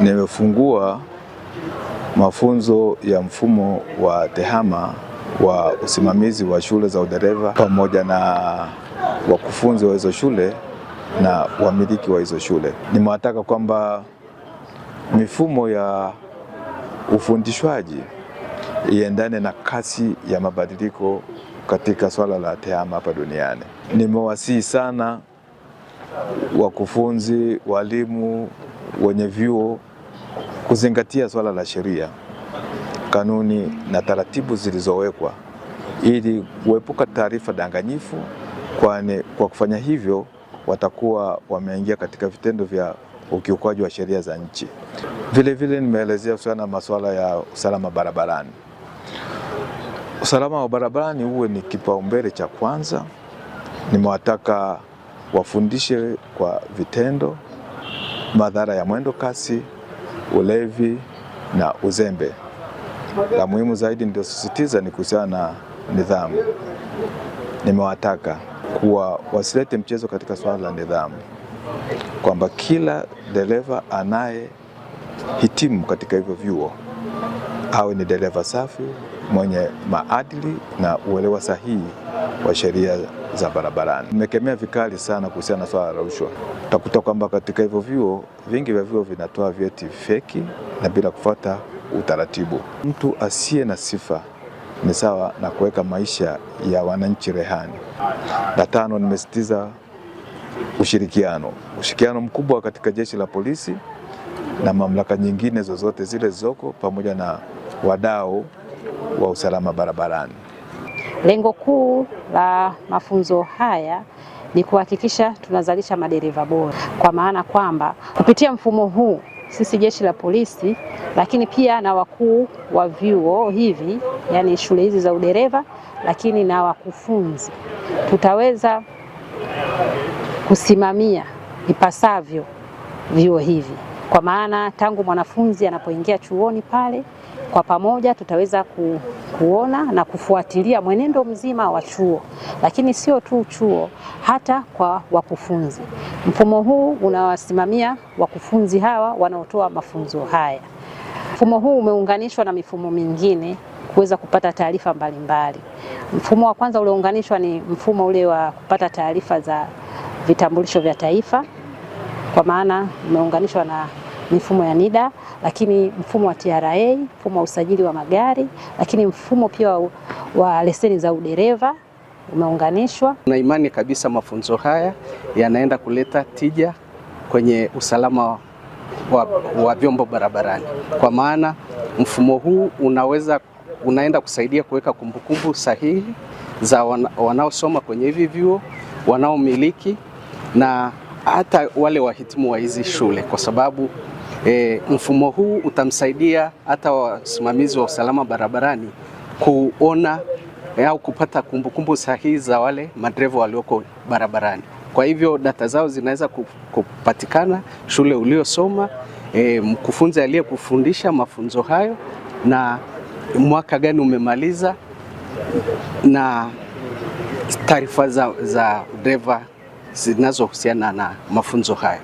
Nimefungua mafunzo ya mfumo wa TEHAMA wa usimamizi wa shule za udereva pamoja na wakufunzi wa hizo shule na wamiliki wa hizo shule. Nimewataka kwamba mifumo ya ufundishwaji iendane na kasi ya mabadiliko katika swala la TEHAMA hapa duniani. Nimewasihi sana wakufunzi, walimu, wenye vyuo kuzingatia swala la sheria, kanuni na taratibu zilizowekwa ili kuepuka taarifa danganyifu, kwani kwa kufanya hivyo watakuwa wameingia katika vitendo vya ukiukwaji wa sheria za nchi. Vile vile nimeelezea sana masuala ya usalama barabarani. Usalama wa barabarani uwe ni kipaumbele cha kwanza. Nimewataka wafundishe kwa vitendo madhara ya mwendo kasi, ulevi na uzembe. La muhimu zaidi ndio sisitiza ni kuhusiana na nidhamu. Nimewataka kuwa wasilete mchezo katika swala la nidhamu, kwamba kila dereva anayehitimu katika hivyo vyuo awe ni dereva safi, mwenye maadili na uelewa sahihi wa sheria za barabarani. Nimekemea vikali sana kuhusiana na swala la rushwa. Utakuta kwamba katika hivyo vyuo, vingi vya vyuo vinatoa vyeti feki na bila kufuata utaratibu. Mtu asiye na sifa ni sawa na kuweka maisha ya wananchi rehani. La tano, nimesitiza ushirikiano mkubwa katika jeshi la polisi na mamlaka nyingine zozote zile zilizoko pamoja na wadau wa usalama barabarani. Lengo kuu la mafunzo haya ni kuhakikisha tunazalisha madereva bora, kwa maana kwamba kupitia mfumo huu sisi jeshi la polisi, lakini pia na wakuu wa vyuo hivi, yani shule hizi za udereva, lakini na wakufunzi, tutaweza kusimamia ipasavyo vyuo hivi, kwa maana tangu mwanafunzi anapoingia chuoni pale, kwa pamoja tutaweza kuona na kufuatilia mwenendo mzima wa chuo, lakini sio tu chuo, hata kwa wakufunzi. Mfumo huu unawasimamia wakufunzi hawa wanaotoa mafunzo haya. Mfumo huu umeunganishwa na mifumo mingine kuweza kupata taarifa mbalimbali. Mfumo wa kwanza uliounganishwa ni mfumo ule wa kupata taarifa za vitambulisho vya taifa, kwa maana umeunganishwa na mifumo ya NIDA, lakini mfumo wa TRA, mfumo wa usajili wa magari, lakini mfumo pia wa leseni za udereva umeunganishwa. Na imani kabisa mafunzo haya yanaenda kuleta tija kwenye usalama wa vyombo barabarani, kwa maana mfumo huu unaenda kusaidia kuweka kumbukumbu sahihi za wanaosoma kwenye hivi vyuo, wanaomiliki na hata wale wahitimu wa hizi shule, kwa sababu mfumo huu utamsaidia hata wasimamizi wa usalama barabarani kuona au kupata kumbukumbu sahihi za wale madereva walioko barabarani. Kwa hivyo data zao zinaweza kupatikana, shule uliosoma, mkufunzi aliyekufundisha mafunzo hayo, na mwaka gani umemaliza, na taarifa za dereva zinazohusiana na mafunzo hayo.